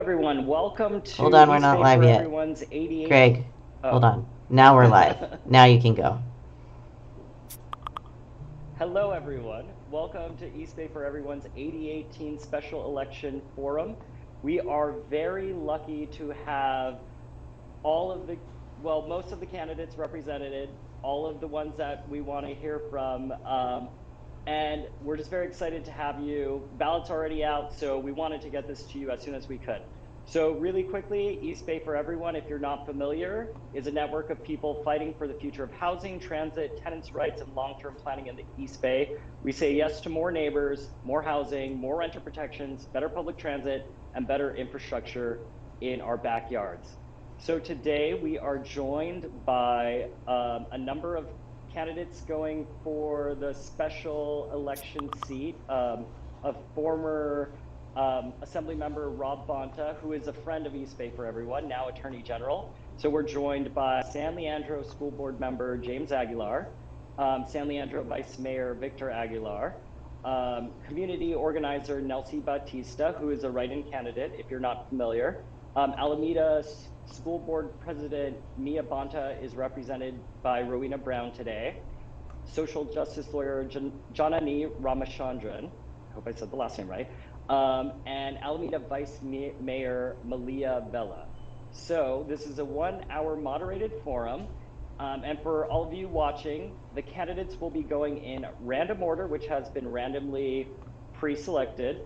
Everyone, welcome to Hold on, we're not East Bay live for yet. Everyone's 88. Greg, hold Oh. on. Now we're live. Now you can go. Hello, everyone. Welcome to East Bay for Everyone's AD18 Special Election Forum. We are very lucky to have most of the candidates represented, all of the ones that we want to hear from. And we're just very excited to have you. Ballots already out, so we wanted to get this to you as soon as we could. So really quickly, East Bay for Everyone, if you're not familiar, is a network of people fighting for the future of housing, transit, tenants' rights, and long-term planning in the East Bay. We say yes to more neighbors, more housing, more renter protections, better public transit, and better infrastructure in our backyards. So today we are joined by a number of candidates going for the special election seat of former Assembly Member Rob Bonta, who is a friend of East Bay for Everyone, now Attorney General. So we're joined by San Leandro School Board Member James Aguilar, San Leandro Vice Mayor Victor Aguilar, community organizer Nelsy Batista, who is a write-in candidate, if you're not familiar. Alameda School Board President Mia Bonta is represented by Rowena Brown today. Social justice lawyer Janani Ramachandran, I hope I said the last name right, and Alameda Vice Mayor Malia Vella. So this is a 1-hour moderated forum. And for all of you watching, the candidates will be going in random order, which has been randomly pre-selected.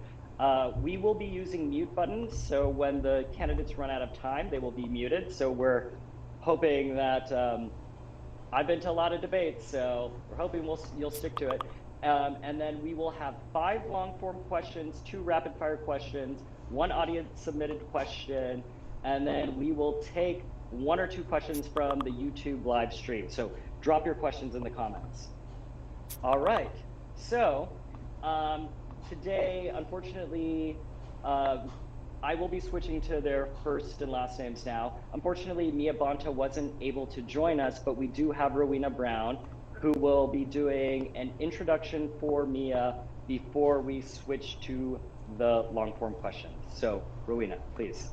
We will be using mute buttons, so when the candidates run out of time, they will be muted. So we're hoping that, I've been to a lot of debates, so we're hoping you'll stick to it. And then we will have 5 long-form questions, 2 rapid-fire questions, 1 audience-submitted question, and then we will take 1 or 2 questions from the YouTube live stream. So drop your questions in the comments. All right, so today, unfortunately, I will be switching to their first and last names now. Unfortunately, Mia Bonta wasn't able to join us, but we do have Rowena Brown, who will be doing an introduction for Mia before we switch to the long-form questions. So, Rowena, please.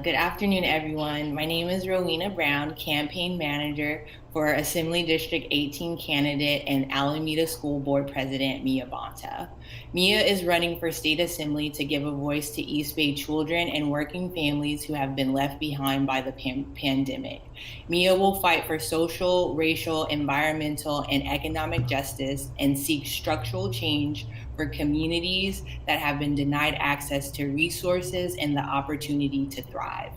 Good afternoon, everyone. My name is Rowena Brown, campaign manager for Assembly District 18 candidate and Alameda School Board President Mia Bonta. Mia is running for state assembly to give a voice to East Bay children and working families who have been left behind by the pandemic. Mia will fight for social, racial, environmental, and economic justice and seek structural change for communities that have been denied access to resources and the opportunity to thrive.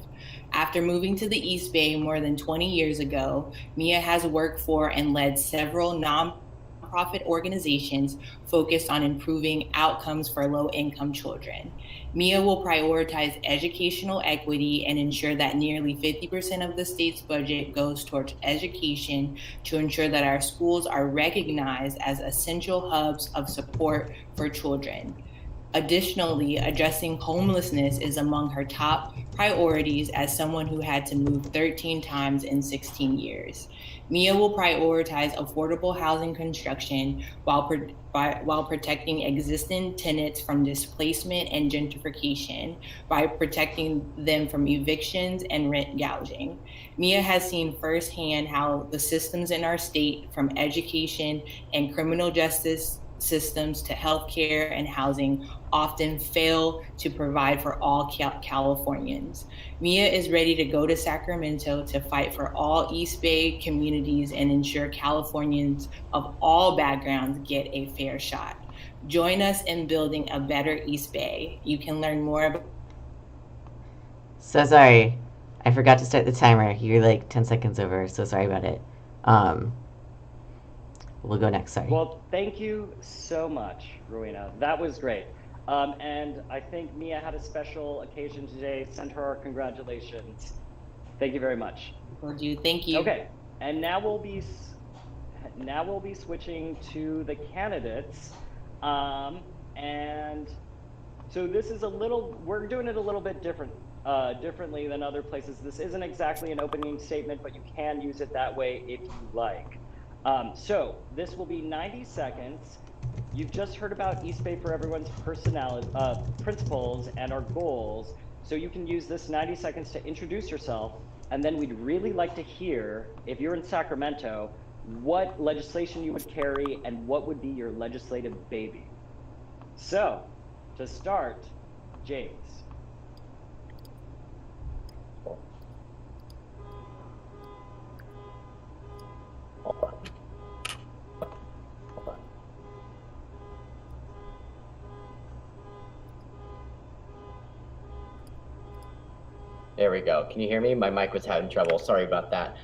After moving to the East Bay more than 20 years ago, Mia has worked for and led several nonprofit organizations focused on improving outcomes for low-income children. Mia will prioritize educational equity and ensure that nearly 50% of the state's budget goes towards education to ensure that our schools are recognized as essential hubs of support for children. Additionally, addressing homelessness is among her top priorities as someone who had to move 13 times in 16 years. Mia will prioritize affordable housing construction while protecting existing tenants from displacement and gentrification by protecting them from evictions and rent gouging. Mia has seen firsthand how the systems in our state, from education and criminal justice systems to healthcare and housing, often fail to provide for all Californians. Mia is ready to go to Sacramento to fight for all East Bay communities and ensure Californians of all backgrounds get a fair shot. Join us in building a better East Bay. You can learn more about. So sorry. I forgot to start the timer. You're like 10 seconds over. So sorry about it. We'll go next. Sorry. Well, thank you so much, Rowena. That was great. And I think Mia had a special occasion today. Send her our congratulations. Thank you very much. Will do. Thank you. Okay, and now we'll be switching to the candidates. And so this is we're doing it a little bit differently than other places. This isn't exactly an opening statement, but you can use it that way if you like. So this will be 90 seconds. You've just heard about East Bay for Everyone's principles and our goals, so you can use this 90 seconds to introduce yourself, and then we'd really like to hear, if you're in Sacramento, what legislation you would carry and what would be your legislative baby. So, to start, James. There we go. Can you hear me? My mic was having trouble. Sorry about that.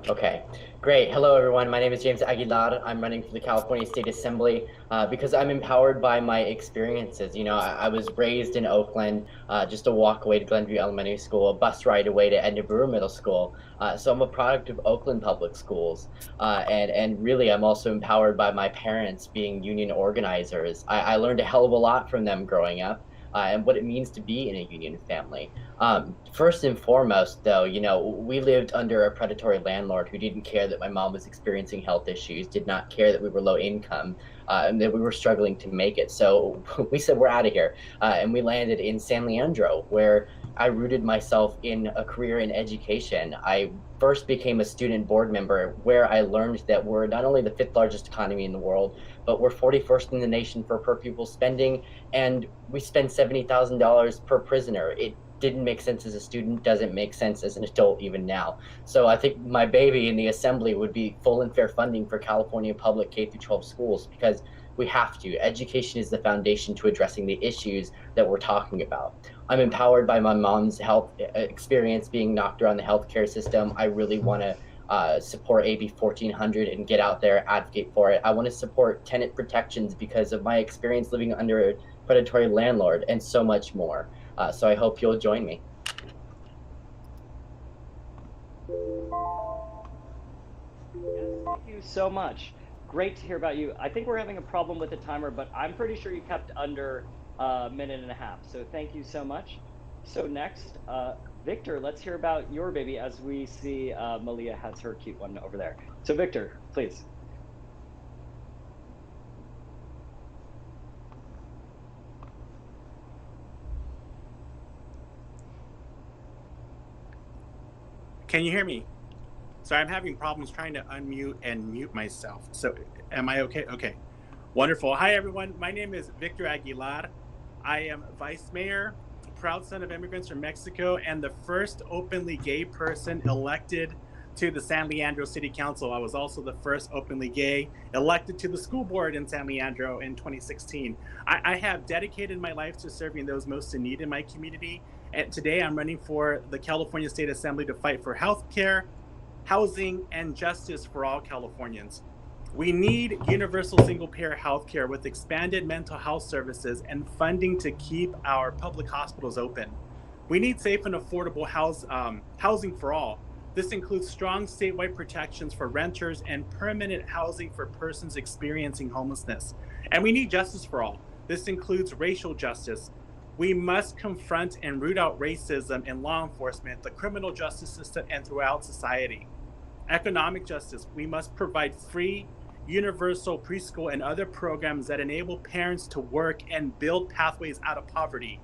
Okay, great. Hello, everyone. My name is James Aguilar. I'm running for the California State Assembly because I'm empowered by my experiences. You know, I was raised in Oakland, just a walk away to Glenview Elementary School, a bus ride away to Edna Brewer Middle School. So I'm a product of Oakland Public Schools. And really, I'm also empowered by my parents being union organizers. I learned a hell of a lot from them growing up. And what it means to be in a union family. First and foremost, though, you know, we lived under a predatory landlord who didn't care that my mom was experiencing health issues, did not care that we were low income, and that we were struggling to make it. So we said, we're out of here. And we landed in San Leandro, where I rooted myself in a career in education. I first became a student board member, where I learned that we're not only the 5th largest economy in the world, but we're 41st in the nation for per pupil spending, and we spend $70,000 per prisoner. It didn't make sense as a student, doesn't make sense as an adult even now. So I think my baby in the assembly would be full and fair funding for California public K-12 schools, because we have to. Education is the foundation to addressing the issues that we're talking about. I'm empowered by my mom's health experience being knocked around the healthcare system. I really want to support AB 1400 and get out there, advocate for it. I want to support tenant protections because of my experience living under a predatory landlord, and so much more. So I hope you'll join me. Yes, thank you so much. Great to hear about you. I think we're having a problem with the timer, but I'm pretty sure you kept under a minute and a half. So thank you so much. So next, Victor, let's hear about your baby as we see Malia has her cute one over there. So Victor, please. Can you hear me? Sorry, I'm having problems trying to unmute and mute myself. So am I okay? Okay, wonderful. Hi, everyone. My name is Victor Aguilar. I am vice mayor, proud son of immigrants from Mexico, and the first openly gay person elected to the San Leandro City Council. I was also the first openly gay elected to the school board in San Leandro in 2016. I have dedicated my life to serving those most in need in my community. And today I'm running for the California State Assembly to fight for health care, housing, and justice for all Californians. We need universal single-payer health care with expanded mental health services and funding to keep our public hospitals open. We need safe and affordable housing for all. This includes strong statewide protections for renters and permanent housing for persons experiencing homelessness. And we need justice for all. This includes racial justice. We must confront and root out racism in law enforcement, the criminal justice system, and throughout society. Economic justice. We must provide free, universal preschool and other programs that enable parents to work and build pathways out of poverty.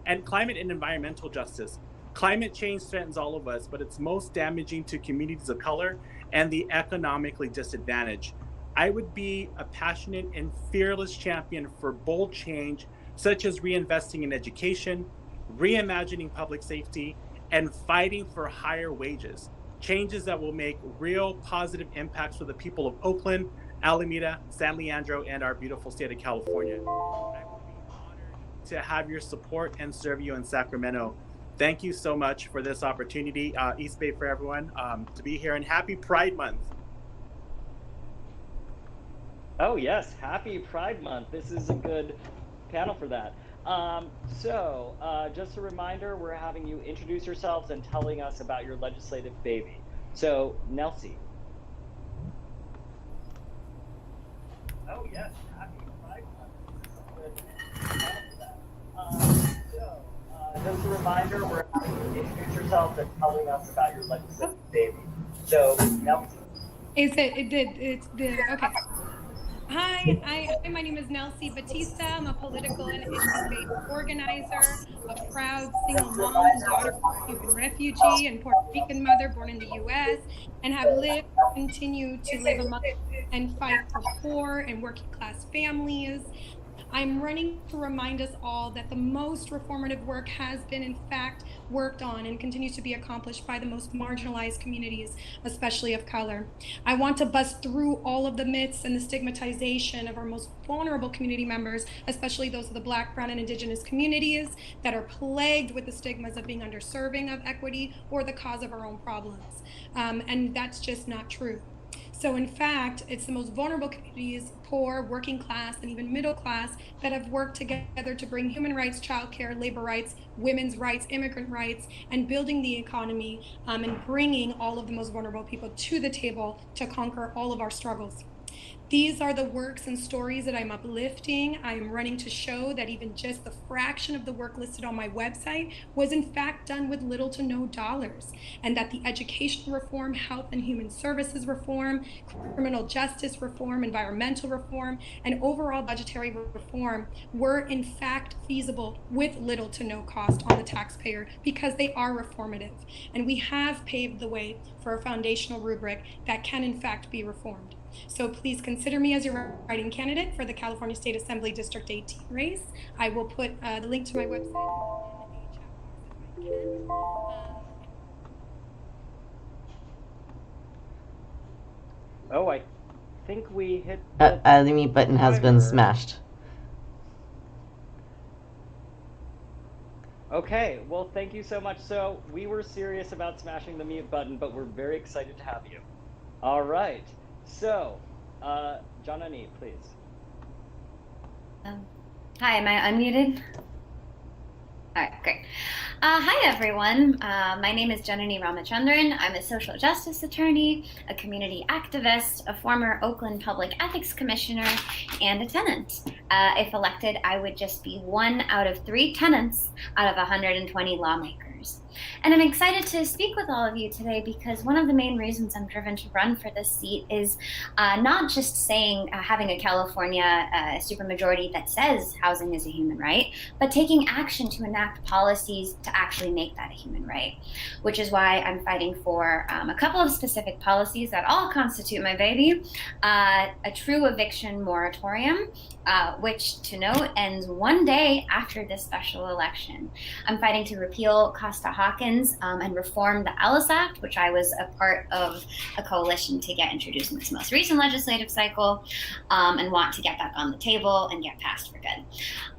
And climate and environmental justice. Climate change threatens all of us, but it's most damaging to communities of color and the economically disadvantaged. I would be a passionate and fearless champion for bold change, such as reinvesting in education, reimagining public safety, and fighting for higher wages. Changes that will make real positive impacts for the people of Oakland, Alameda, San Leandro, and our beautiful state of California. I will be honored to have your support and serve you in Sacramento. Thank you so much for this opportunity, East Bay for everyone, to be here, and happy Pride Month. Oh yes, happy Pride Month. This is a good panel for that. Just a reminder, we're having you introduce yourselves and telling us about your legislative baby. So, Nelsy. Oh yes, happy Pride Month. Just a reminder, we're having you introduce yourselves and telling us about your legislative baby. So, Nelsy. Okay. Hi, my name is Nelsy Batista. I'm a political and issue-based organizer, a proud single mom and daughter of a Cuban refugee and Puerto Rican mother born in the U.S., and have lived, continue to live among and fight for poor and working class families. I'm running to remind us all that the most reformative work has been, in fact, worked on and continues to be accomplished by the most marginalized communities, especially of color. I want to bust through all of the myths and the stigmatization of our most vulnerable community members, especially those of the Black, Brown, and Indigenous communities that are plagued with the stigmas of being underserving of equity or the cause of our own problems. And that's just not true. So in fact, it's the most vulnerable communities, poor, working class, and even middle class, that have worked together to bring human rights, childcare, labor rights, women's rights, immigrant rights, and building the economy, and bringing all of the most vulnerable people to the table to conquer all of our struggles. These are the works and stories that I'm uplifting. I am running to show that even just the fraction of the work listed on my website was in fact done with little to no dollars, and that the education reform, health and human services reform, criminal justice reform, environmental reform, and overall budgetary reform were in fact feasible with little to no cost on the taxpayer, because they are reformative. And we have paved the way for a foundational rubric that can in fact be reformed. So please consider me as your writing candidate for the California State Assembly District 18 race. I will put the link to my website in the chat box if I can. Oh, I think we hit The mute button has been timer. smashed. Okay, well, thank you so much. So we were serious about smashing the mute button, but we're very excited to have you. All right. So, Janani, please. Hi, am I unmuted? All right, great. Hi, everyone. My name is Janani Ramachandran. I'm a social justice attorney, a community activist, a former Oakland Public Ethics Commissioner, and a tenant. If elected, I would just be 1 out of 3 tenants out of 120 lawmakers. And I'm excited to speak with all of you today because one of the main reasons I'm driven to run for this seat is not just saying having a California supermajority that says housing is a human right, but taking action to enact policies to actually make that a human right, which is why I'm fighting for a couple of specific policies that all constitute my baby. A true eviction moratorium, which, to note, ends 1 day after this special election. I'm fighting to repeal Costa-Hawkins and reform the Alice Act, which I was a part of a coalition to get introduced in this most recent legislative cycle, and want to get back on the table and get passed for good.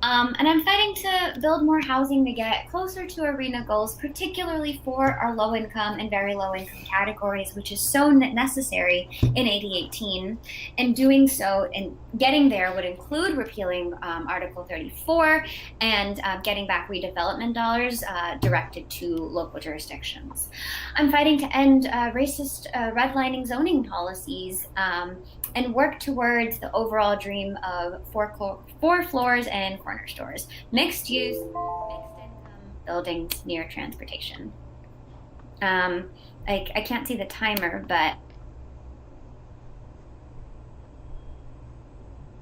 And I'm fighting to build more housing to get closer to ARENA goals, particularly for our low-income and very low-income categories, which is so necessary in AD18. And doing so and getting there would include repealing Article 34 and getting back redevelopment dollars directed to local jurisdictions. I'm fighting to end racist redlining zoning policies and work towards the overall dream of 4 floors and corner stores, mixed use, mixed income buildings near transportation. I can't see the timer, but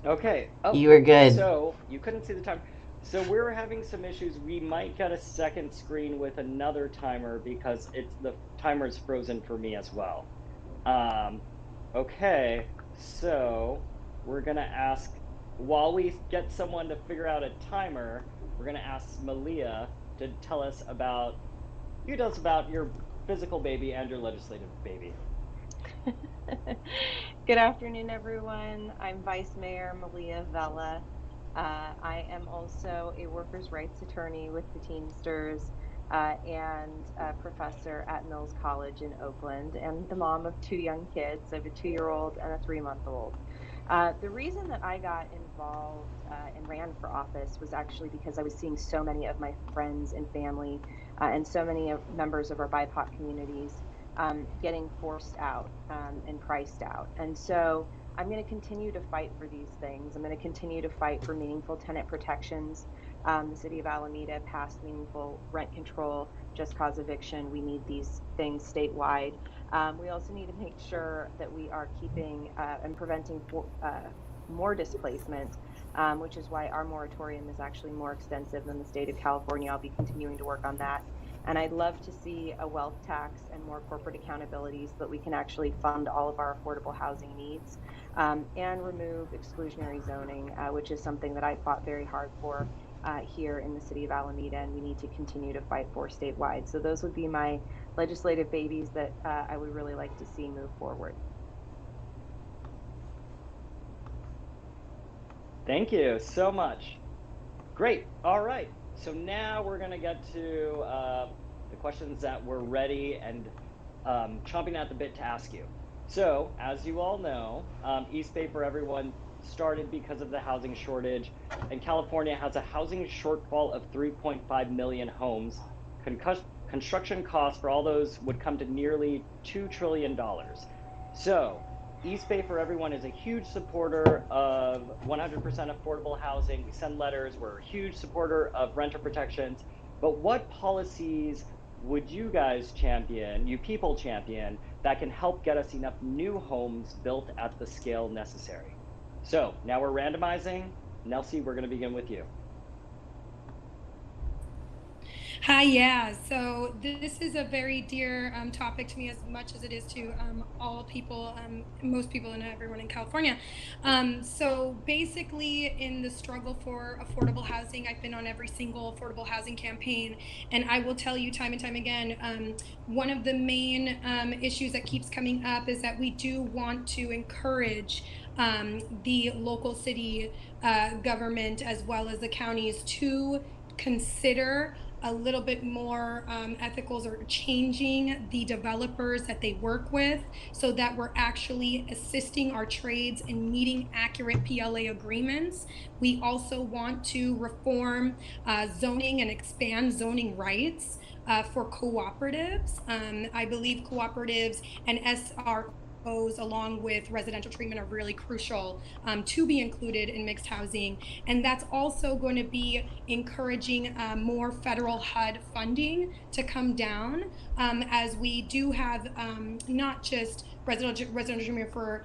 Okay. Oh, You were good. So you couldn't see the timer. So we're having some issues. We might get a second screen with another timer because the timer's frozen for me as well. Okay, so we're gonna ask, while we get someone to figure out a timer, we're gonna ask Malia to tell us about your physical baby and your legislative baby. Good afternoon, everyone. I'm Vice Mayor Malia Vella. I am also a workers' rights attorney with the Teamsters and a professor at Mills College in Oakland, and the mom of 2 young kids. I have a 2-year-old and a 3-month-old. The reason that I got involved and ran for office was actually because I was seeing so many of my friends and family and so many members of our BIPOC communities getting forced out and priced out. And so I'm going to continue to fight for these things. I'm going to continue to fight for meaningful tenant protections. The city of Alameda passed meaningful rent control, just cause eviction. We need these things statewide. We also need to make sure that we are keeping and preventing more displacement, which is why our moratorium is actually more extensive than the state of California. I'll be continuing to work on that. And I'd love to see a wealth tax and more corporate accountability so that we can actually fund all of our affordable housing needs, and remove exclusionary zoning, which is something that I fought very hard for here in the city of Alameda, and we need to continue to fight for statewide. So those would be my legislative babies that I would really like to see move forward. Thank you so much. Great. All right. So now we're going to get to the questions that we're ready and chomping at the bit to ask you. So, as you all know, East Bay for Everyone started because of the housing shortage, and California has a housing shortfall of 3.5 million homes. Construction costs for all those would come to nearly $2 trillion. So, East Bay for Everyone is a huge supporter of 100% affordable housing. We send letters. We're a huge supporter of renter protections. But what policies would you guys champion, you people champion, that can help get us enough new homes built at the scale necessary? So now we're randomizing. Nelsy, we're going to begin with you. Hi, yeah. So this is a very dear topic to me, as much as it is to all people, most people and everyone in California. So basically, in the struggle for affordable housing, I've been on every single affordable housing campaign, and I will tell you time and time again, one of the main issues that keeps coming up is that we do want to encourage the local city government as well as the counties to consider a little bit more ethicals, or changing the developers that they work with, so that we're actually assisting our trades in meeting accurate PLA agreements. We also want to reform zoning and expand zoning rights for cooperatives. I believe cooperatives and SROs, along with residential treatment, are really crucial to be included in mixed housing. And that's also going to be encouraging more federal HUD funding to come down, as we do have not just residential treatment for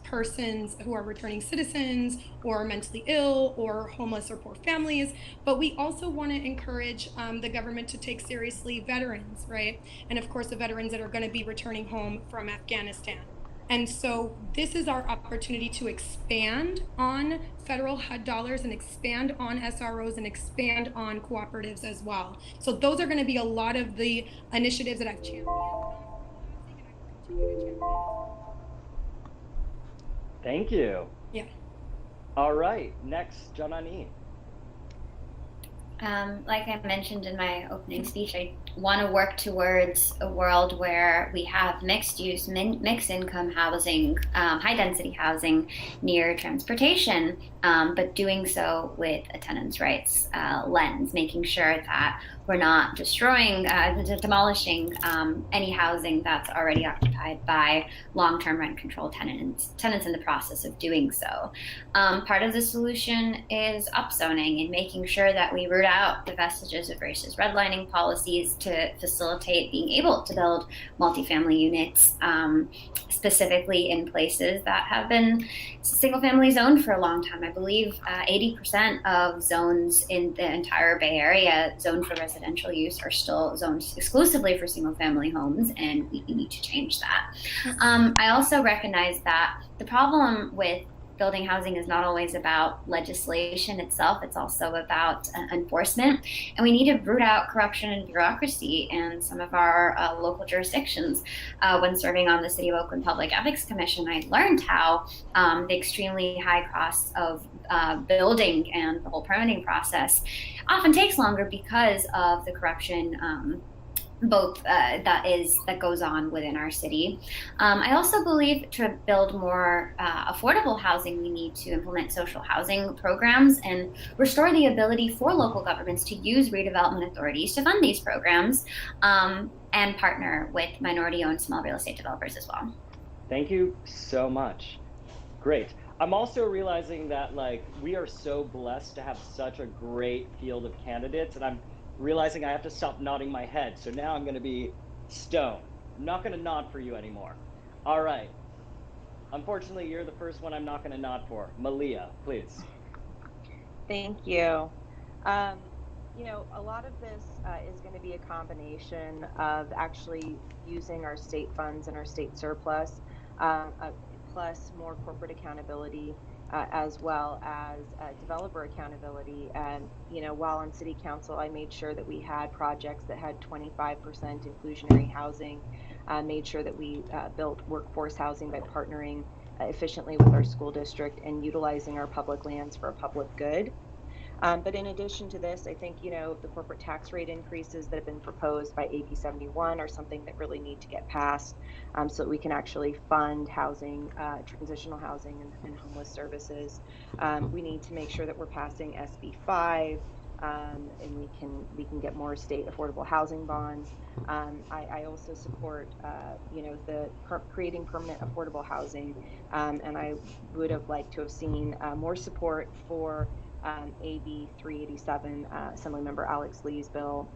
persons who are returning citizens or mentally ill or homeless or poor families, but we also want to encourage the government to take seriously veterans, right? And of course, the veterans that are going to be returning home from Afghanistan. And so this is our opportunity to expand on federal HUD dollars and expand on SROs and expand on cooperatives as well. So those are going to be a lot of the initiatives that I've championed. Thank you. Yeah. All right. Next, Janani. Like I mentioned in my opening speech, I want to work towards a world where we have mixed use, mixed income housing, high density housing near transportation, but doing so with a tenants' rights lens, making sure that we're not destroying, demolishing any housing that's already occupied by long-term rent-controlled tenants in the process of doing so. Part of the solution is upzoning and making sure that we root out the vestiges of racist redlining policies to facilitate being able to build multifamily units, specifically in places that have been single-family zoned for a long time. I believe 80% of zones in the entire Bay Area zoned for residential use are still zoned exclusively for single-family homes, and we need to change that. I also recognize that the problem with building housing is not always about legislation itself, it's also about enforcement. And we need to root out corruption and bureaucracy in some of our local jurisdictions. When serving on the City of Oakland Public Ethics Commission, I learned how the extremely high costs of building and the whole permitting process often takes longer because of the corruption that goes on within our city. I also believe to build more affordable housing, we need to implement social housing programs and restore the ability for local governments to use redevelopment authorities to fund these programs, and partner with minority-owned small real estate developers as well. Thank you so much. Great. I'm also realizing that we are so blessed to have such a great field of candidates, and I'm realizing I have to stop nodding my head. So now I'm going to be stone. I'm not going to nod for you anymore. All right. unfortunately, you're the first one I'm not going to nod for. Malia, please. Thank you. You know, a lot of this is going to be a combination of actually using our state funds and our state surplus, plus more corporate accountability, as well as developer accountability. And, you know, while on city council, I made sure that we had projects that had 25% inclusionary housing, made sure that we built workforce housing by partnering efficiently with our school district and utilizing our public lands for a public good. But in addition to this, I think, you know, the corporate tax rate increases that have been proposed by AD18 are something that really need to get passed, so that we can actually fund housing, transitional housing and homeless services. We need to make sure that we're passing SB5, and we can get more state affordable housing bonds. I also support, you know, creating permanent affordable housing, and I would have liked to have seen more support for AB 387, Assemblymember Alex Lee's bill.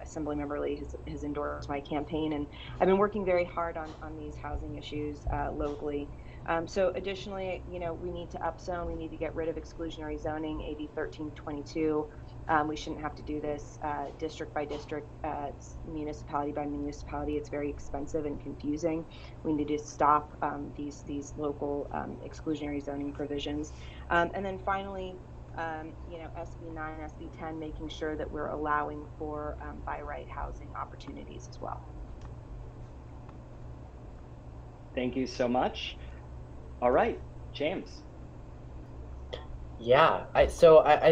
Assemblymember Lee has endorsed my campaign, and I've been working very hard on these housing issues locally. So additionally, you know, we need to upzone, we need to get rid of exclusionary zoning, AB 1322. We shouldn't have to do this district by district, municipality by municipality. It's very expensive and confusing. We need to stop these local exclusionary zoning provisions. And then finally, you know, SB9, SB10, making sure that we're allowing for by right housing opportunities as well. Thank you so much. All right, James. Yeah, I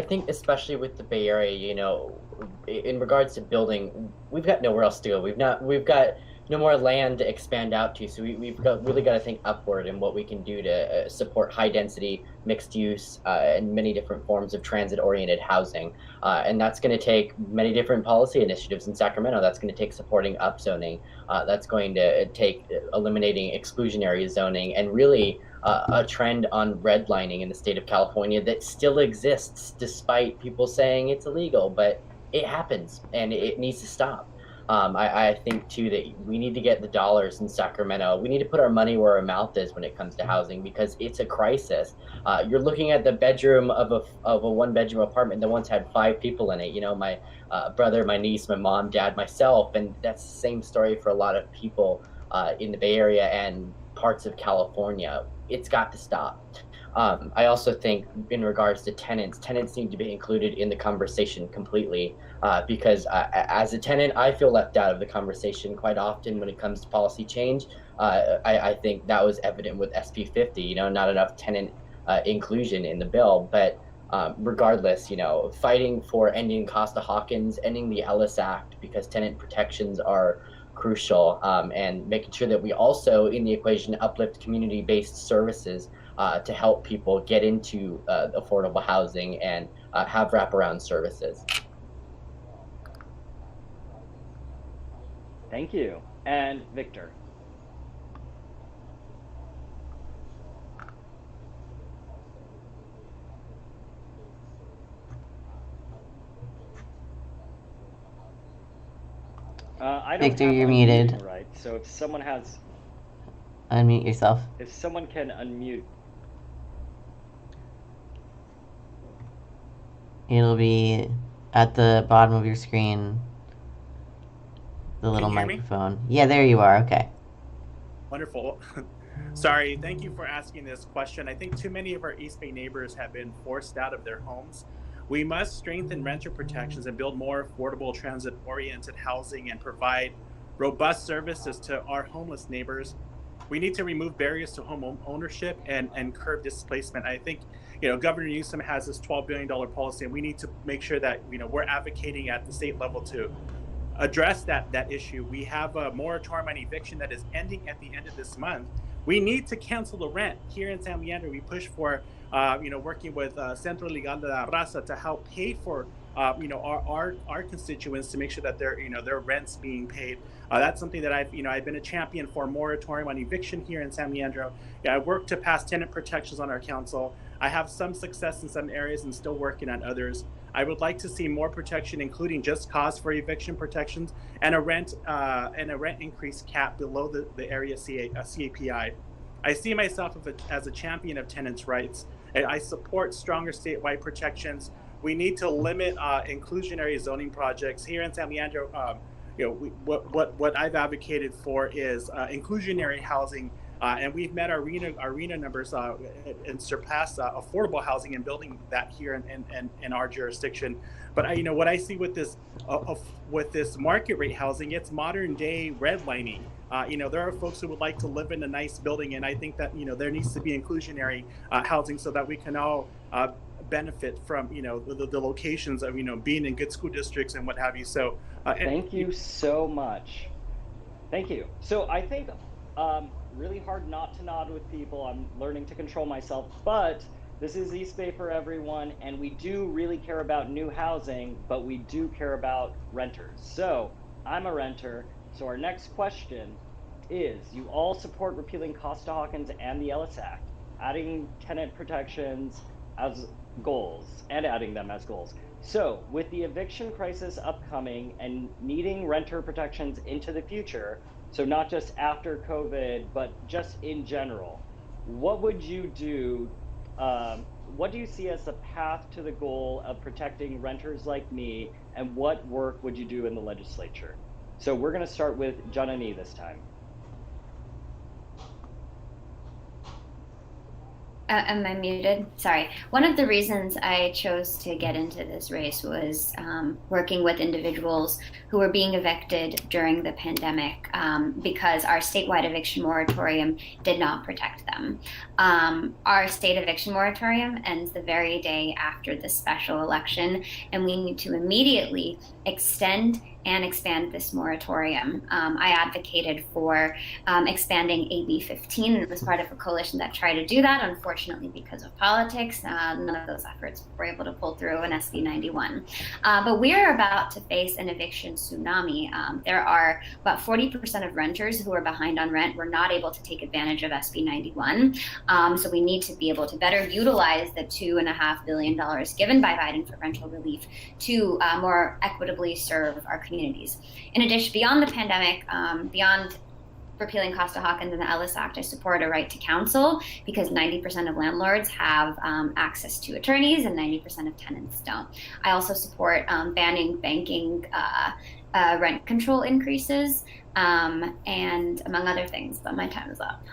think especially with the Bay Area, you know, in regards to building, we've got nowhere else to go. We've got no more land to expand out to, so we've really got to think upward in what we can do to support high density, mixed use, and many different forms of transit oriented housing. And that's going to take many different policy initiatives in Sacramento. That's going to take supporting upzoning. That's going to take eliminating exclusionary zoning, and really a trend on redlining in the state of California that still exists despite people saying it's illegal, but it happens and it needs to stop. I think too that we need to get the dollars in Sacramento. We need to put our money where our mouth is when it comes to housing, because it's a crisis. You're looking at the bedroom of a 1-bedroom apartment that once had 5 people in it. You know, my brother, my niece, my mom, dad, myself, and that's the same story for a lot of people in the Bay Area and parts of California. It's got to stop. I also think in regards to tenants need to be included in the conversation completely, because as a tenant, I feel left out of the conversation quite often when it comes to policy change. I think that was evident with SB 50, you know, not enough tenant inclusion in the bill. But regardless, you know, fighting for ending Costa-Hawkins, ending the Ellis Act, because tenant protections are crucial, and making sure that we also in the equation uplift community-based services to help people get into affordable housing and have wraparound services. Thank you. And Victor. I don't Victor, have you're unmuting muted. right, so if someone has, Unmute yourself. if someone can unmute. It'll be at the bottom of your screen. The little you hear me? microphone. Yeah, there you are. Okay. Wonderful. Sorry, thank you for asking this question. I think too many of our East Bay neighbors have been forced out of their homes. We must strengthen renter protections and build more affordable transit-oriented housing and provide robust services to our homeless neighbors. We need to remove barriers to home ownership and curb displacement. I think, you know, Governor Newsom has this $12 billion policy, and we need to make sure that, you know, we're advocating at the state level to address that issue. We have a moratorium on eviction that is ending at the end of this month. We need to cancel the rent here in San Leandro. We push for, you know, working with Centro Legal de la Raza to help pay for, you know, our constituents to make sure that their rent's being paid. That's something that I've been a champion for, moratorium on eviction here in San Leandro. Yeah, I worked to pass tenant protections on our council. I have some success in some areas and still working on others. I would like to see more protection, including just cause for eviction protections and a rent increase cap below the area CAPI. I see myself as a champion of tenants' rights. I support stronger statewide protections. We need to limit inclusionary zoning projects here in San Leandro. What I've advocated for is inclusionary housing, and we've met our RENA numbers and surpassed affordable housing and building that here in our jurisdiction. But what I see with this market rate housing, it's modern day redlining. There are folks who would like to live in a nice building, and I think that there needs to be inclusionary housing so that we can all benefit from the locations of being in good school districts and what have you. So thank you so much. Thank you. So I think really hard not to nod with people. I'm learning to control myself, but this is East Bay for everyone, and we do really care about new housing, but we do care about renters. So I'm a renter. So our next question is, you all support repealing Costa-Hawkins and the Ellis Act, adding tenant protections as goals, and adding them as goals. So with the eviction crisis upcoming and needing renter protections into the future, so not just after COVID, but just in general, what would you do? What do you see as the path to the goal of protecting renters like me, and what work would you do in the legislature? So we're going to start with Janani this time. Am I muted? Sorry. One of the reasons I chose to get into this race was working with individuals who were being evicted during the pandemic because our statewide eviction moratorium did not protect them. Our state eviction moratorium ends the very day after the special election, and we need to immediately extend and expand this moratorium. I advocated for expanding AB18, and it was part of a coalition that tried to do that. Unfortunately, because of politics, none of those efforts were able to pull through an SB 91. But we are about to face an eviction tsunami. There are about 40% of renters who are behind on rent. We're not able to take advantage of SB 91. So we need to be able to better utilize the $2.5 billion given by Biden for rental relief to more equitably serve our communities. In addition, beyond the pandemic, beyond repealing Costa-Hawkins and the Ellis Act, I support a right to counsel because 90% of landlords have access to attorneys and 90% of tenants don't. I also support banning banking rent control increases and among other things, but my time is up.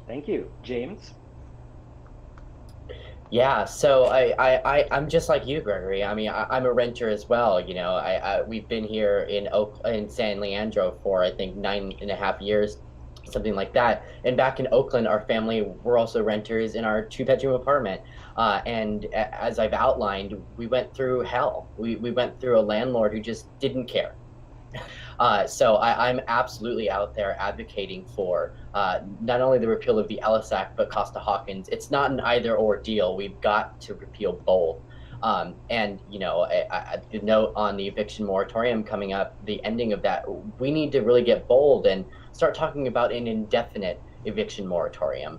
Thank you. James? Yeah, so I'm just like you, Gregory. I mean, I'm a renter as well. We've been here in San Leandro for I think 9.5 years, something like that. And back in Oakland, our family were also renters in our 2-bedroom apartment. And as I've outlined, we went through hell. We went through a landlord who just didn't care. So I'm absolutely out there advocating for not only the repeal of the Ellis Act, but Costa-Hawkins. It's not an either-or deal. We've got to repeal both. And, the note on the eviction moratorium coming up, the ending of that, we need to really get bold and start talking about an indefinite eviction moratorium.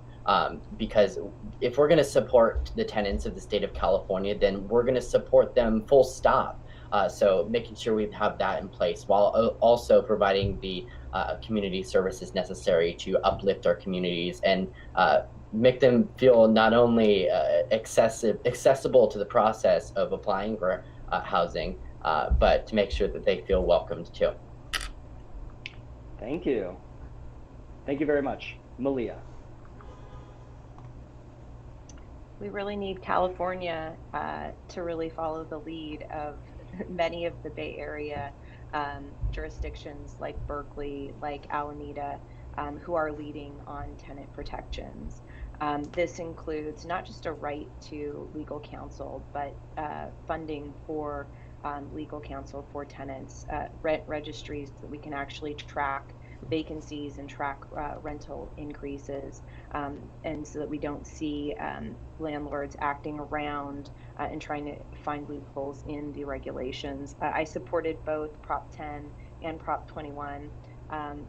Because if we're going to support the tenants of the state of California, then we're going to support them full stop. So making sure we have that in place while also providing the community services necessary to uplift our communities and make them feel not only accessible to the process of applying for housing, but to make sure that they feel welcomed too. Thank you. Thank you very much. Malia. We really need California to really follow the lead of many of the Bay Area jurisdictions like Berkeley, like Alameda, who are leading on tenant protections. This includes not just a right to legal counsel, but funding for legal counsel for tenants, rent registries that we can actually track vacancies and track rental increases, and so that we don't see landlords acting around and trying to find loopholes in the regulations. I supported both Prop 10 and Prop 21.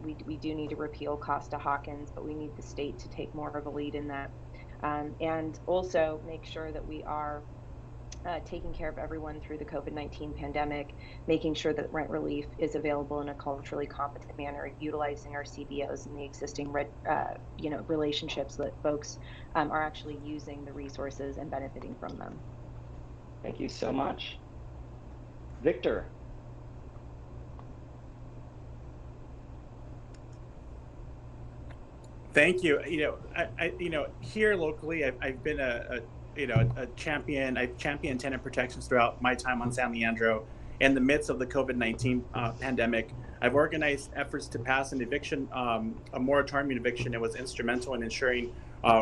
We do need to repeal Costa-Hawkins, but we need the state to take more of a lead in that, and also make sure that we are taking care of everyone through the COVID-19 pandemic, making sure that rent relief is available in a culturally competent manner, utilizing our CBOs and the existing relationships so that folks are actually using the resources and benefiting from them. Thank you so much. Victor. Thank you. Here locally, I've been a champion. I've championed tenant protections throughout my time on San Leandro. In the midst of the COVID-19 pandemic, I've organized efforts to pass an eviction, a moratorium eviction. It was instrumental in ensuring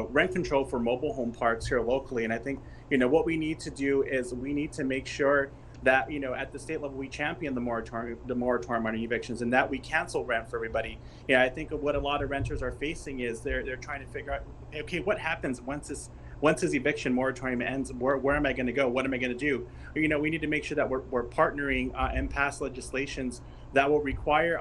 rent control for mobile home parks here locally. And I think, what we need to do is we need to make sure that, at the state level, we champion the moratorium on evictions, and that we cancel rent for everybody. I think what a lot of renters are facing is they're trying to figure out, okay, what happens once this eviction moratorium ends? Where am I going to go? What am I going to do? We need to make sure that we're partnering and pass legislations that will require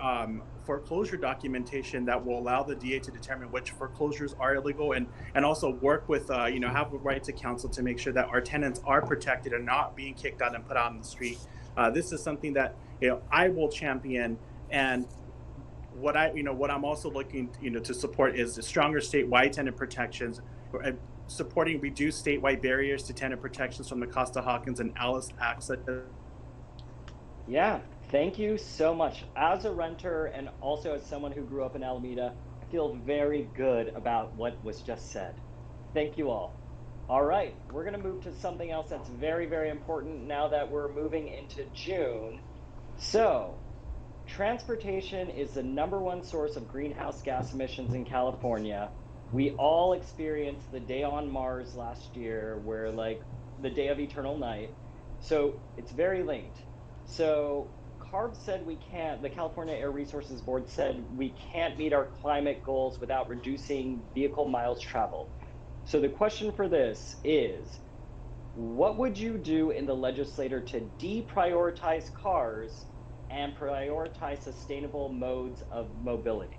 foreclosure documentation that will allow the DA to determine which foreclosures are illegal, and also work with have a right to counsel to make sure that our tenants are protected and not being kicked out and put out on the street. This is something that I will champion, and what I'm also looking to support is the stronger statewide tenant protections, supporting reduced statewide barriers to tenant protections from the Costa-Hawkins and Alice Acts. Yeah, thank you so much. As a renter and also as someone who grew up in Alameda, I feel very good about what was just said. Thank you all. All right, we're going to move to something else that's very, very important now that we're moving into June. So, transportation is the #1 source of greenhouse gas emissions in California. We all experienced the day on Mars last year, where like the day of eternal night. So it's very linked. So CARB said the California Air Resources Board said we can't meet our climate goals without reducing vehicle miles traveled. So the question for this is, what would you do in the legislature to deprioritize cars and prioritize sustainable modes of mobility?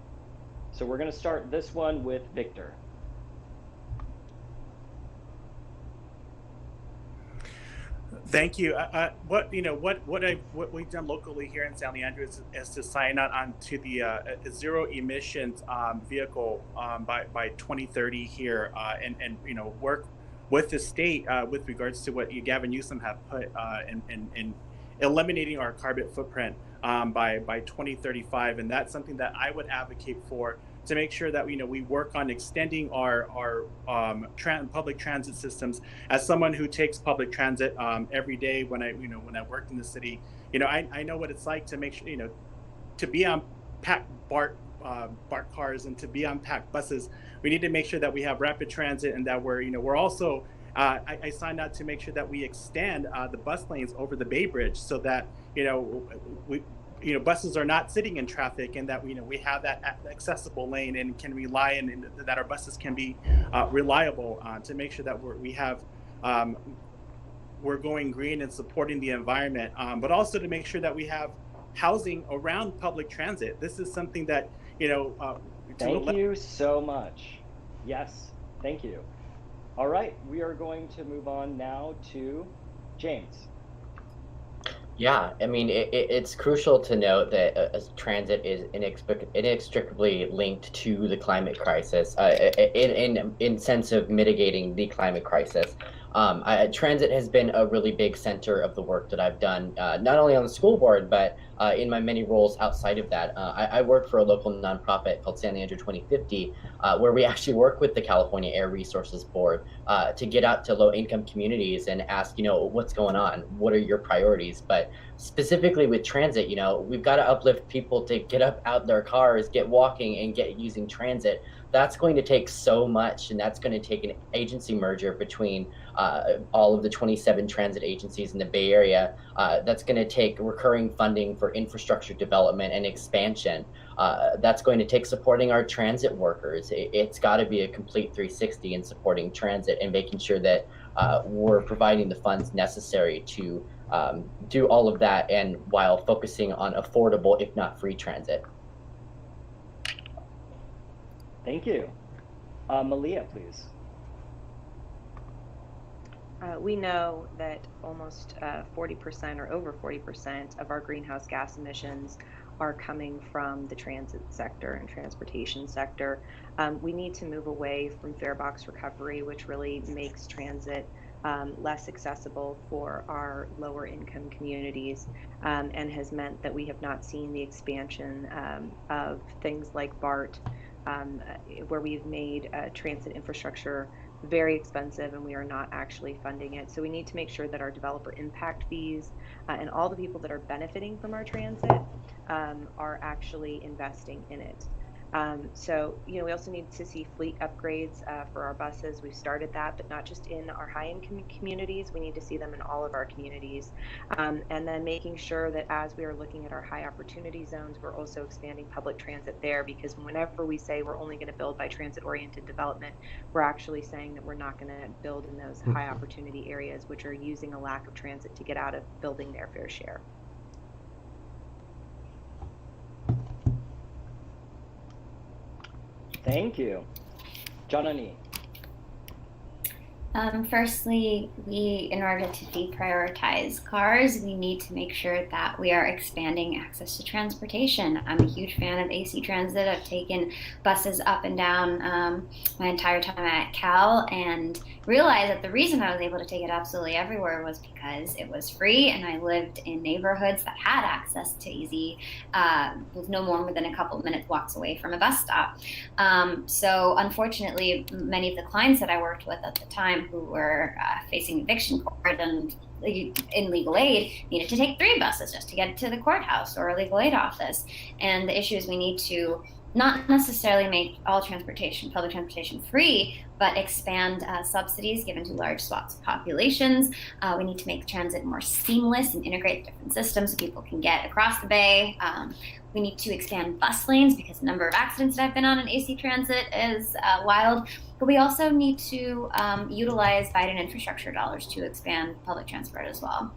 So we're going to start this one with Victor. Thank you. What we've done locally here in San Leandro is to sign on to the zero emissions vehicle by 2030 here, and work with the state with regards to what Gavin Newsom have put in eliminating our carbon footprint by 2035, and that's something that I would advocate for, to make sure that we work on extending our public transit systems. As someone who takes public transit every day when I worked in the city, I know what it's like to make sure to be on packed BART cars and to be on packed buses. We need to make sure that we have rapid transit, and that we're also I signed out to make sure that we extend the bus lanes over the Bay Bridge, so that buses are not sitting in traffic, and that we have that accessible lane and can rely, and that our buses can be reliable, to make sure that we're going green and supporting the environment, but also to make sure that we have housing around public transit. This is something that Thank you so much. Yes, thank you. All right, we are going to move on now to James. Yeah, I mean, it's crucial to note that transit is inextricably linked to the climate crisis, in sense of mitigating the climate crisis. Transit has been a really big center of the work that I've done, not only on the school board, but in my many roles outside of that. I work for a local nonprofit called San Leandro 2050, where we actually work with the California Air Resources Board to get out to low-income communities and ask, what's going on? What are your priorities? But specifically with transit, we've got to uplift people to get up out their cars, get walking, and get using transit. That's going to take so much, and that's going to take an agency merger between all of the 27 transit agencies in the Bay Area. That's going to take recurring funding for infrastructure development and expansion. That's going to take supporting our transit workers. It's got to be a complete 360 in supporting transit and making sure that we're providing the funds necessary to do all of that, and while focusing on affordable, if not free, transit. Thank you. Malia, please. We know that almost 40% or over 40% of our greenhouse gas emissions are coming from the transit sector and transportation sector. We need to move away from fare box recovery, which really makes transit less accessible for our lower income communities, and has meant that we have not seen the expansion of things like BART, where we've made transit infrastructure very expensive and we are not actually funding it. So we need to make sure that our developer impact fees and all the people that are benefiting from our transit are actually investing in it. So, we also need to see fleet upgrades for our buses. We've started that, but not just in our high-income communities. We need to see them in all of our communities. And then making sure that as we are looking at our high opportunity zones, we're also expanding public transit there, because whenever we say we're only going to build by transit-oriented development, we're actually saying that we're not going to build in those high opportunity areas, which are using a lack of transit to get out of building their fair share. Thank you. Janani. Firstly, in order to deprioritize cars, we need to make sure that we are expanding access to transportation. I'm a huge fan of AC Transit. I've taken buses up and down my entire time at Cal, and realized that the reason I was able to take it absolutely everywhere was because it was free, and I lived in neighborhoods that had access to easy, with no more than a couple of minutes walks away from a bus stop. So unfortunately, many of the clients that I worked with at the time who were facing eviction court and in legal aid needed to take 3 buses just to get to the courthouse or a legal aid office. And the issue is we need to not necessarily make all transportation, public transportation, free, but expand subsidies given to large swaths of populations. We need to make transit more seamless and integrate different systems so people can get across the bay. We need to expand bus lanes because the number of accidents that I've been on in AC Transit is wild. But we also need to utilize Biden infrastructure dollars to expand public transport as well.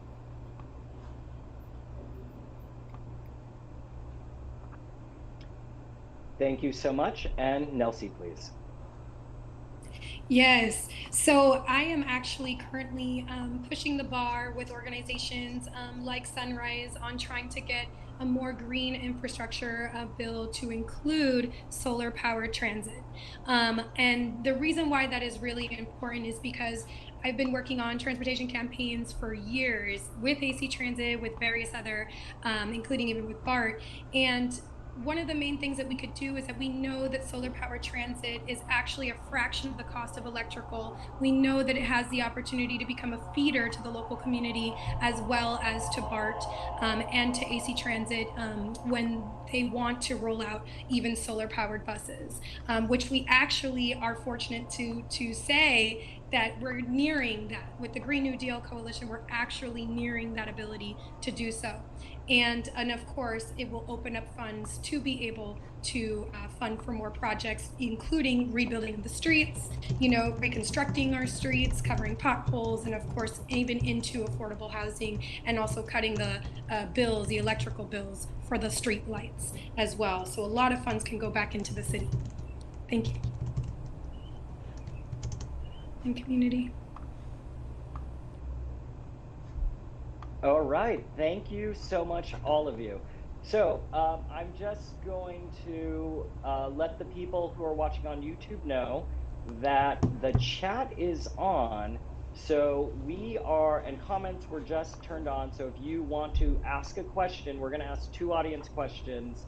Thank you so much. And Nelsy, please. Yes, so I am actually currently pushing the bar with organizations like Sunrise on trying to get a more green infrastructure bill to include solar powered transit. And the reason why that is really important is because I've been working on transportation campaigns for years with AC Transit, with various other, including even with BART. And one of the main things that we could do is that we know that solar powered transit is actually a fraction of the cost of electrical. We know that it has the opportunity to become a feeder to the local community as well as to BART and to AC Transit when they want to roll out even solar powered buses, which we actually are fortunate to say that we're nearing that. With the Green New Deal Coalition, we're actually nearing that ability to do so. And of course, it will open up funds to be able to fund for more projects, including rebuilding the streets, reconstructing our streets, covering potholes, and of course, even into affordable housing, and also cutting the bills, the electrical bills for the street lights as well. So a lot of funds can go back into the city. Thank you. And community. All right, thank you so much, all of you. So I'm just going to let the people who are watching on YouTube know that the chat is on. So and comments were just turned on. So if you want to ask a question, we're gonna ask 2 audience questions.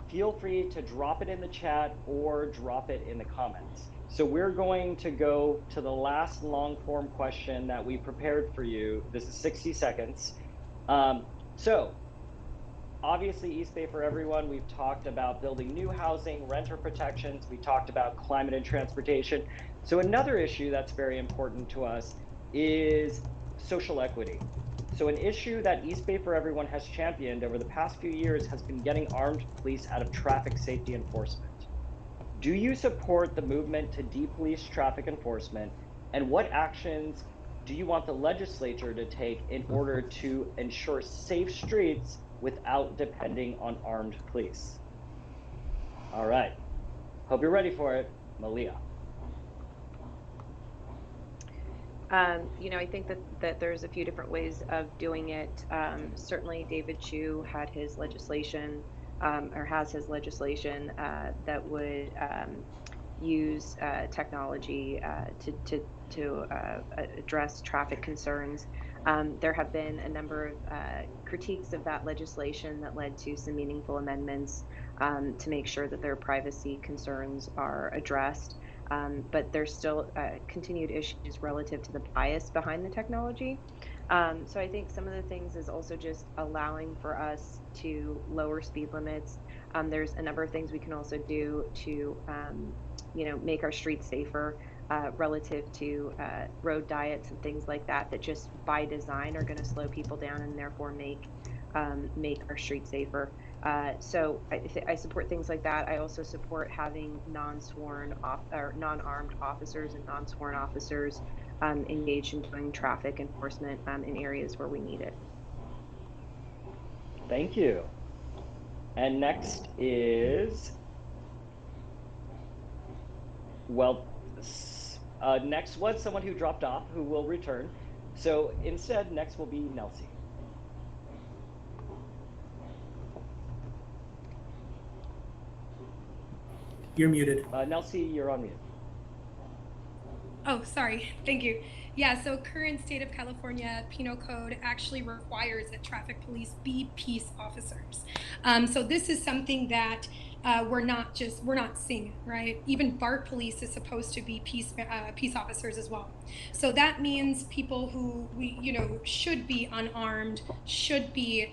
Feel free to drop it in the chat or drop it in the comments. So we're going to go to the last long form question that we prepared for you. This is 60 seconds. So obviously East Bay for Everyone, we've talked about building new housing, renter protections, we talked about climate and transportation. So another issue that's very important to us is social equity. So an issue that East Bay for Everyone has championed over the past few years has been getting armed police out of traffic safety enforcement. Do you support the movement to depolice traffic enforcement? And what actions do you want the legislature to take in order to ensure safe streets without depending on armed police? All right, hope you're ready for it. Malia. I think that there's a few different ways of doing it. Certainly, David Chu had his legislation, or has his legislation that would use technology to address traffic concerns. There have been a number of critiques of that legislation that led to some meaningful amendments to make sure that their privacy concerns are addressed. But there's still continued issues relative to the bias behind the technology. So I think some of the things is also just allowing for us to lower speed limits. There's a number of things we can also do to, make our streets safer relative to road diets and things like that, that just by design are going to slow people down and therefore make our streets safer. So I support things like that. I also support having non-armed officers and non-sworn officers engaged in doing traffic enforcement in areas where we need it. Thank you. And next is, next was someone who dropped off who will return. So instead, next will be Nelsy. You're muted. Nelsy, you're on mute. Oh, sorry. Thank you. Yeah, so current state of California penal code actually requires that traffic police be peace officers. So this is something that we're not seeing, right? Even BART police is supposed to be peace officers as well. So that means people who should be unarmed should be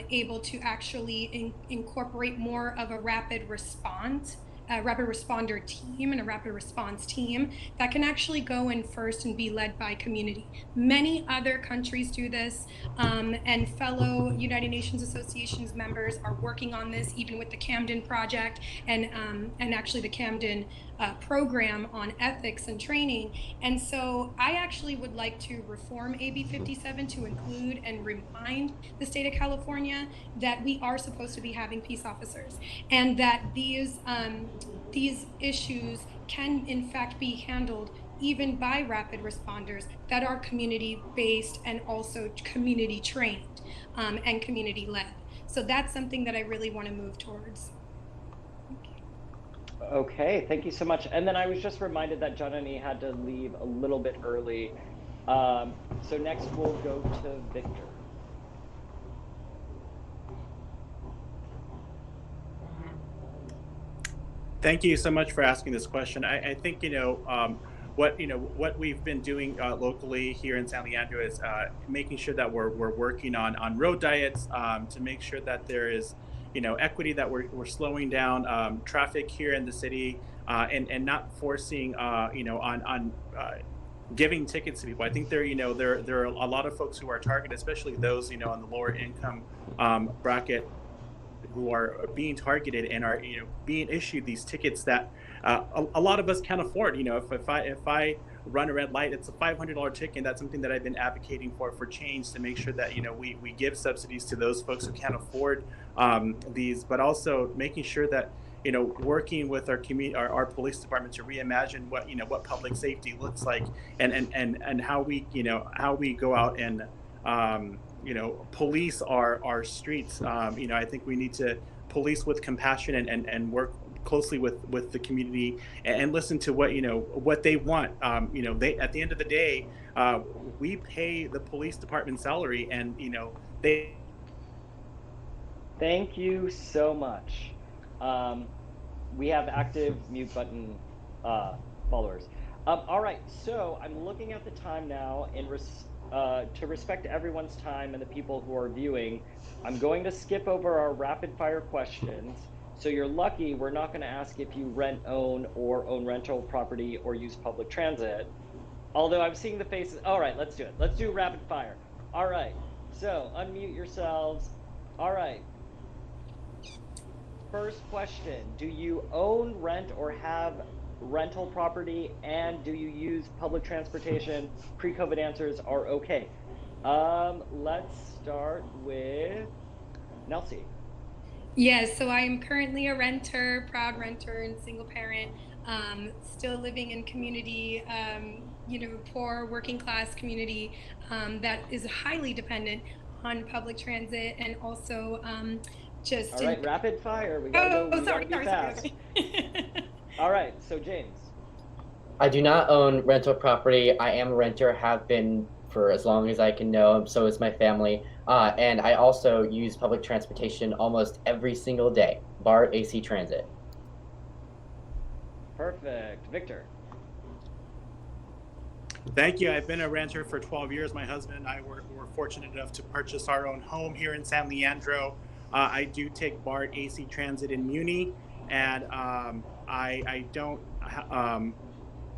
able to actually incorporate more of a rapid responder team and a rapid response team that can actually go in first and be led by community. Many other countries do this, and fellow United Nations Associations members are working on this, even with the Camden Project and actually the Camden program on ethics and training. And so I actually would like to reform AB 57 to include and remind the state of California that we are supposed to be having peace officers, and that these issues can in fact be handled even by rapid responders that are community-based and also community-trained and community-led. So that's something that I really want to move towards. Okay, thank you so much. And then I was just reminded that Janani had to leave a little bit early. So next we'll go to Victor. Thank you so much for asking this question. I think what we've been doing locally here in San Leandro is making sure that we're working on road diets to make sure that there is equity, that we're slowing down traffic here in the city and not forcing on giving tickets to people. I think there are a lot of folks who are targeted, especially those on the lower income bracket, who are being targeted and are being issued these tickets that a lot of us can't afford. If I run a red light, it's a $500 ticket. That's something that I've been advocating for change, to make sure that we give subsidies to those folks who can't afford these, but also making sure that working with our community, our police department, to reimagine what public safety looks like, and how we go out and police our streets. I think we need to police with compassion and work closely with the community and listen to what they want. They, at the end of the day, we pay the police department salary, and they. Thank you so much. We have active mute button followers. All right, so I'm looking at the time now, and to respect everyone's time and the people who are viewing, I'm going to skip over our rapid fire questions. So you're lucky we're not going to ask if you rent, own, or own rental property or use public transit. Although I'm seeing the faces. All right, let's do it. Let's do rapid fire. All right, so unmute yourselves. All right. First question, do you own, rent, or have rental property, and do you use public transportation? Pre-COVID answers are okay. Let's start with Nelsy. Yes, so I am currently a renter, proud renter and single parent, still living in community poor working class community that is highly dependent on public transit, and also just. All right, rapid fire. We gotta go. Sorry. Fast. All right, so James. I do not own rental property. I am a renter, have been for as long as I can know. So is my family. And I also use public transportation almost every single day, bar AC Transit. Perfect. Victor. Thank you. I've been a renter for 12 years. My husband and I were fortunate enough to purchase our own home here in San Leandro. I do take BART AC Transit in Muni, and I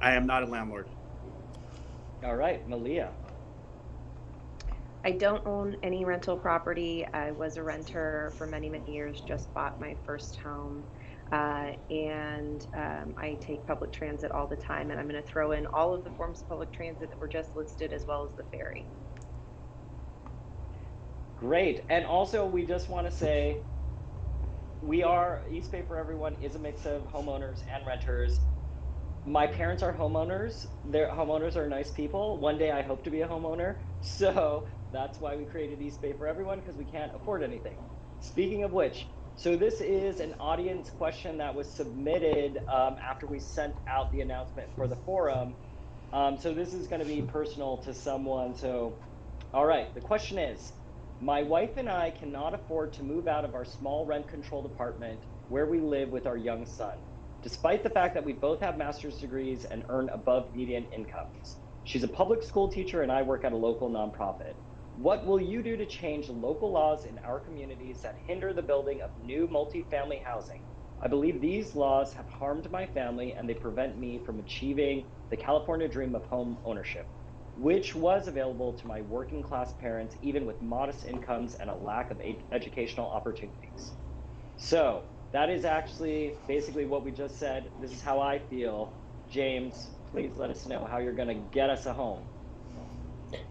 am not a landlord. All right, Malia. I don't own any rental property. I was a renter for many, many years, just bought my first home. And I take public transit all the time, and I'm going to throw in all of the forms of public transit that were just listed, as well as the ferry. Great. And also, we just want to say, East Bay for Everyone is a mix of homeowners and renters. My parents are homeowners. Homeowners are nice people. One day I hope to be a homeowner. So that's why we created East Bay for Everyone, because we can't afford anything. Speaking of which, so this is an audience question that was submitted after we sent out the announcement for the forum. So this is going to be personal to someone. So, all right, the question is, my wife and I cannot afford to move out of our small rent-controlled apartment where we live with our young son, despite the fact that we both have master's degrees and earn above median incomes. She's a public school teacher and I work at a local nonprofit. What will you do to change local laws in our communities that hinder the building of new multifamily housing? I believe these laws have harmed my family and they prevent me from achieving the California dream of home ownership, which was available to my working class parents, even with modest incomes and a lack of educational opportunities. So that is actually basically what we just said. This is how I feel. James, please let us know how you're going to get us a home.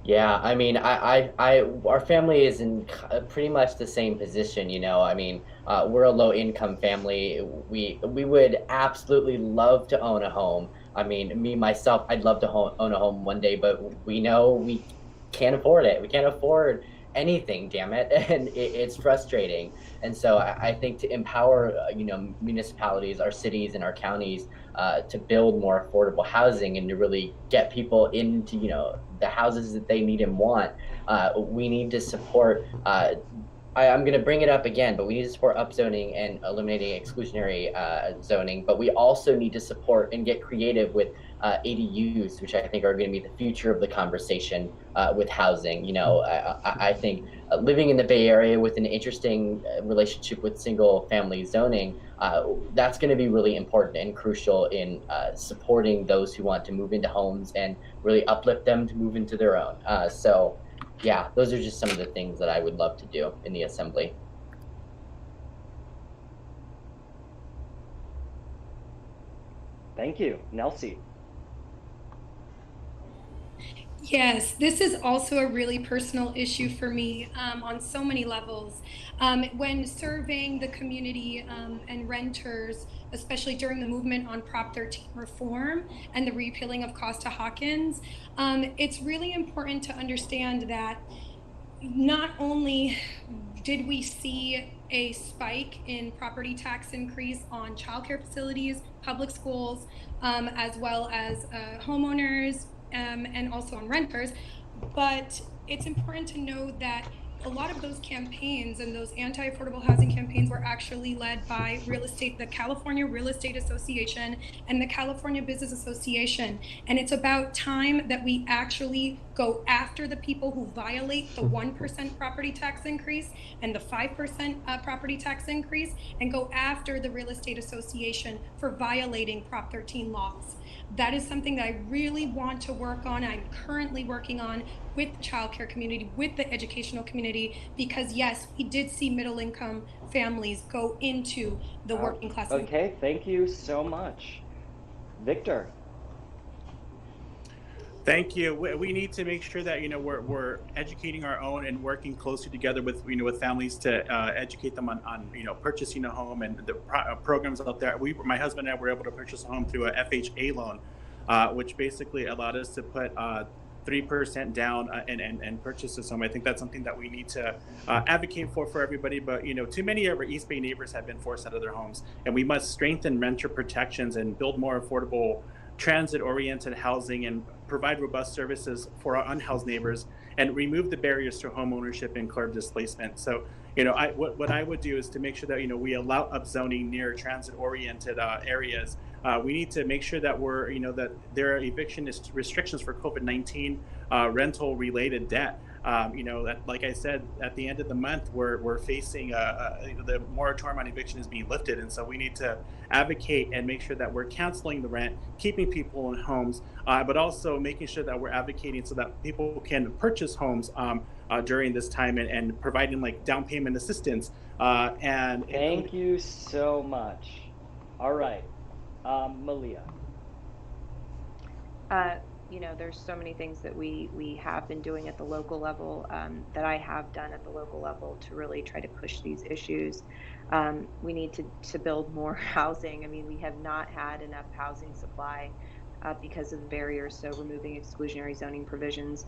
Yeah, I mean, our family is in pretty much the same position, you know. I mean, we're a low-income family. We would absolutely love to own a home. I mean, me, myself, I'd love to own a home one day, but we know we can't afford it. We can't afford anything, damn it, and it's frustrating. And so I think to empower, municipalities, our cities and our counties to build more affordable housing and to really get people into, the houses that they need and want, we need to support, I'm going to bring it up again, but we need to support upzoning and eliminating exclusionary zoning, but we also need to support and get creative with ADUs, which I think are going to be the future of the conversation with housing. I think living in the Bay Area with an interesting relationship with single family zoning, that's going to be really important and crucial in supporting those who want to move into homes and really uplift them to move into their own. So yeah, those are just some of the things that I would love to do in the assembly. Thank you. Nelsy. Yes, this is also a really personal issue for me on so many levels. When serving the community and renters, especially during the movement on Prop 13 reform and the repealing of Costa-Hawkins, it's really important to understand that not only did we see a spike in property tax increase on childcare facilities, public schools, as well as homeowners, and also on renters, but it's important to know that a lot of those campaigns and those anti-affordable housing campaigns were actually led by the California Real Estate Association and the California Business Association. And it's about time that we actually go after the people who violate the 1% property tax increase and the 5% property tax increase, and go after the Real Estate Association for violating Prop 13 laws. That is something that I really want to work on. I'm currently working on with the childcare community, with the educational community, because yes, we did see middle income families go into the working class. Okay, thank you so much. Victor. Thank you. We need to make sure that we're educating our own and working closely together with with families to educate them on purchasing a home and the programs out there. My husband and I were able to purchase a home through a FHA loan which basically allowed us to put 3% down and purchase this home. I think that's something that we need to advocate for everybody. But too many of our East Bay neighbors have been forced out of their homes, and we must strengthen renter protections and build more affordable transit-oriented housing and provide robust services for our unhoused neighbors and remove the barriers to home ownership and curb displacement. So, what I would do is to make sure that, we allow upzoning near transit-oriented areas. We need to make sure that that there are eviction restrictions for COVID-19 rental-related debt. That, like I said, at the end of the month, we're facing the moratorium on eviction is being lifted, and so we need to advocate and make sure that we're canceling the rent, keeping people in homes, but also making sure that we're advocating so that people can purchase homes during this time and providing like down payment assistance. Thank you so much. All right, Malia. There's so many things that we have been doing at the local level, that I have done at the local level to really try to push these issues. We need to build more housing. I mean, we have not had enough housing supply because of the barriers. So removing exclusionary zoning provisions,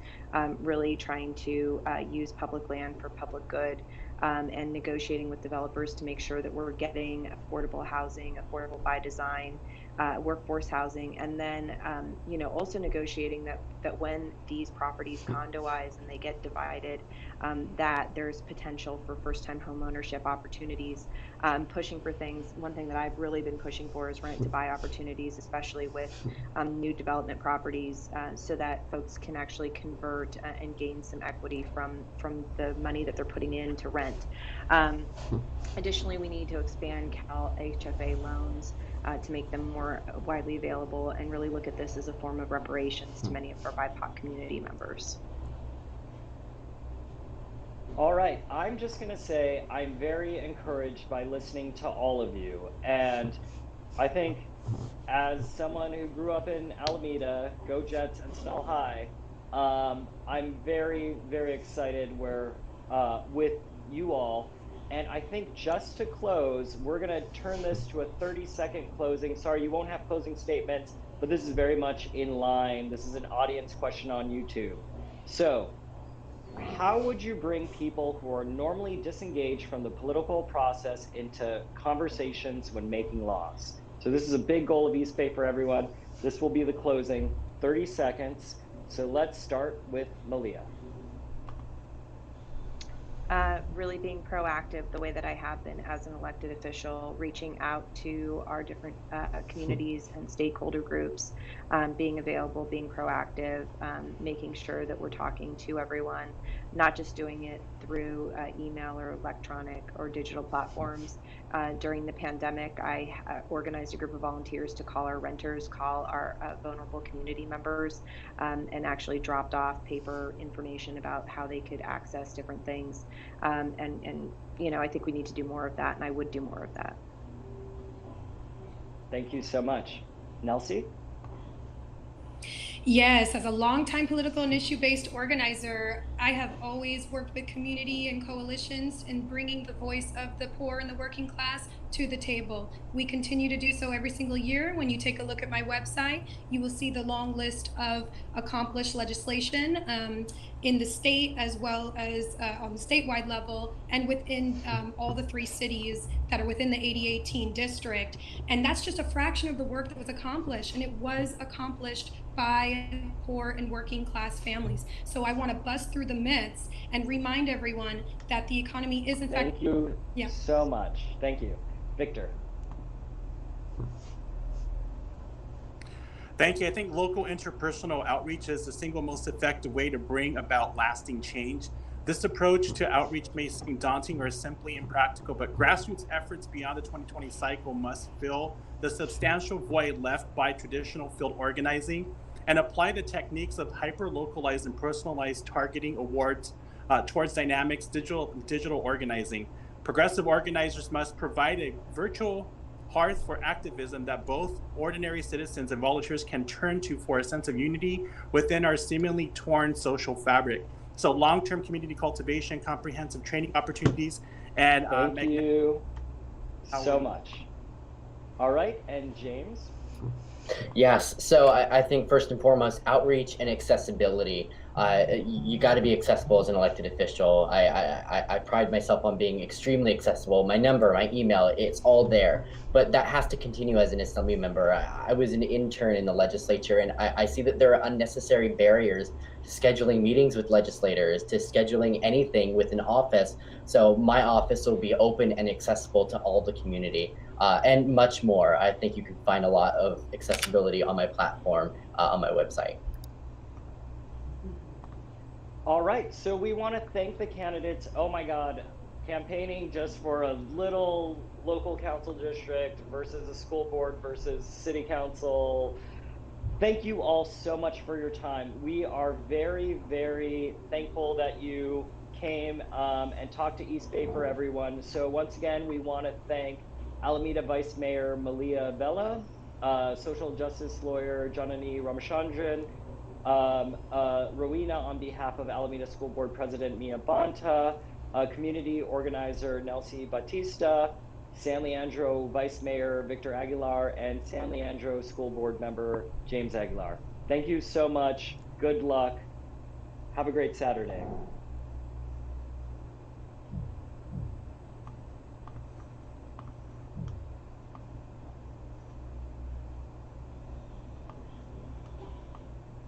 really trying to use public land for public good, and negotiating with developers to make sure that we're getting affordable housing, affordable by design, workforce housing, and then also negotiating that when these properties condoize and they get divided, that there's potential for first-time home ownership opportunities. Pushing for things. One thing that I've really been pushing for is rent-to-buy opportunities, especially with new development properties, so that folks can actually convert and gain some equity from the money that they're putting in to rent. Additionally, we need to expand Cal HFA loans to make them more widely available and really look at this as a form of reparations to many of our BIPOC community members. All right, I'm just going to say I'm very encouraged by listening to all of you. And I think as someone who grew up in Alameda, go Jets and Snell High, I'm very, very excited with you all. And I think just to close, we're going to turn this to a 30-second closing. Sorry, you won't have closing statements, but this is very much in line. This is an audience question on YouTube. So, how would you bring people who are normally disengaged from the political process into conversations when making laws? So this is a big goal of East Bay for everyone. This will be the closing, 30 seconds. So let's start with Malia. Really being proactive the way that I have been as an elected official, reaching out to our different communities and stakeholder groups, being available, being proactive, making sure that we're talking to everyone, not just doing it through email or electronic or digital platforms. During the pandemic, I organized a group of volunteers to call our renters, call our vulnerable community members, and actually dropped off paper information about how they could access different things. I think we need to do more of that, and I would do more of that. Thank you so much. Nelsy? Yes, as a longtime political and issue-based organizer, I have always worked with community and coalitions in bringing the voice of the poor and the working class to the table. We continue to do so every single year. When you take a look at my website, you will see the long list of accomplished legislation in the state as well as on the statewide level and within all the 3 cities that are within the AD18 district. And that's just a fraction of the work that was accomplished, and it was accomplished by poor and working class families. So I want to bust through the myths and remind everyone that the economy is in fact— Thank you so much. Thank you. Victor. Thank you. I think local interpersonal outreach is the single most effective way to bring about lasting change. This approach to outreach may seem daunting or simply impractical, but grassroots efforts beyond the 2020 cycle must fill the substantial void left by traditional field organizing and apply the techniques of hyper-localized and personalized targeting awards towards dynamics digital organizing. Progressive organizers must provide a virtual hearth for activism that both ordinary citizens and volunteers can turn to for a sense of unity within our seemingly torn social fabric. So long-term community cultivation, comprehensive training opportunities, and thank you so much. All right, and James? Yes, so I think first and foremost, outreach and accessibility. You got to be accessible as an elected official. I pride myself on being extremely accessible. My number, my email, it's all there. But that has to continue as an assembly member. I was an intern in the legislature, and I see that there are unnecessary barriers to scheduling meetings with legislators, to scheduling anything with an office. So my office will be open and accessible to all the community. And much more. I think you can find a lot of accessibility on my platform, on my website. All right, so we want to thank the candidates. Oh my God, campaigning just for a little local council district versus a school board versus city council. Thank you all so much for your time. We are very, very thankful that you came and talked to East Bay for everyone. So once again, we want to thank Alameda Vice Mayor Malia Vella, social justice lawyer Janani Ramachandran, Rowena on behalf of Alameda School Board President Mia Bonta, community organizer Nelsy Batista, San Leandro Vice Mayor Victor Aguilar, and San Leandro School Board member James Aguilar. Thank you so much. Good luck. Have a great Saturday.